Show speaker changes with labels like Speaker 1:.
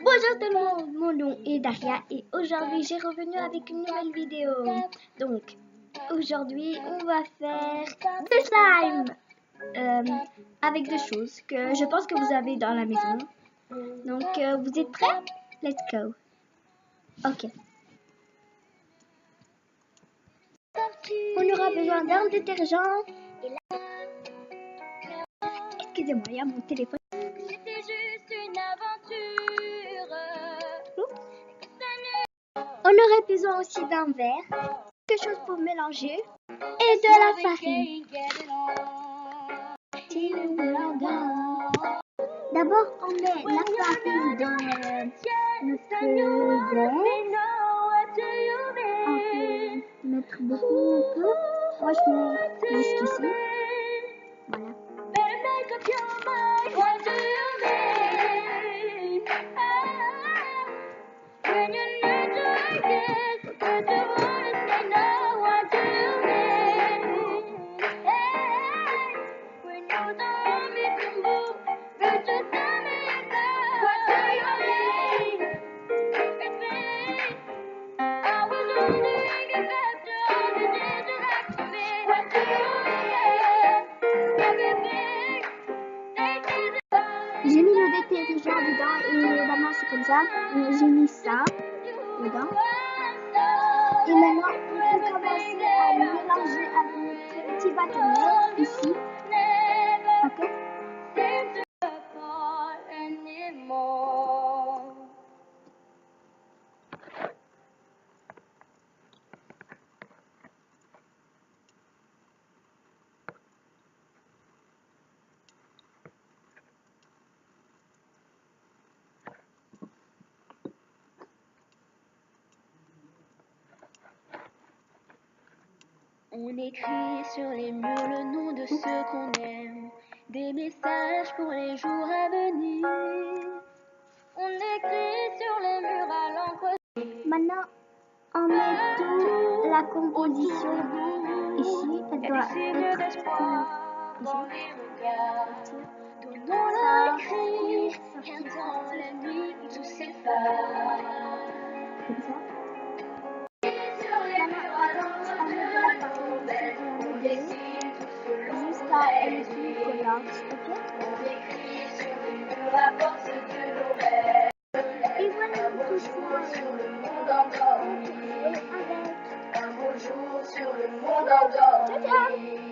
Speaker 1: Bonjour tout le monde, mon nom est Daria et aujourd'hui j'ai revenu avec une nouvelle vidéo. Donc aujourd'hui on va faire du slime avec des choses que je pense que vous avez dans la maison. Donc vous êtes prêts? Let's go. Ok. On aura besoin d'un détergent. Et là... Excusez-moi, il y a mon téléphone. C'était juste une aventure. On aurait besoin aussi d'un verre, quelque chose pour mélanger et de la farine. D'abord, on met la farine dans notre verre. On peut mettre beaucoup, un peu. Moi, je mets jusqu'ici. Voilà. J'ai mis le détergent dedans et maintenant c'est comme ça. J'ai mis ça dedans. Et maintenant on peut commencer à mélanger avec notre petit bâtonnet ici. Ok.
Speaker 2: On écrit sur les murs le nom de ceux qu'on aime, des messages pour les jours à venir. On écrit sur les murs à l'encre.
Speaker 1: Maintenant, on met toute la composition ici. Elle doit être ici.
Speaker 2: Donnons-le écrit, car dans la nuit tout s'efface.
Speaker 1: Comme ça. Jusqu'à elle plus collante, ok? Et voilà le tout
Speaker 2: Sur le monde encore.
Speaker 1: avec
Speaker 2: Un beau jour sur le monde endormi.
Speaker 1: ciao, ciao.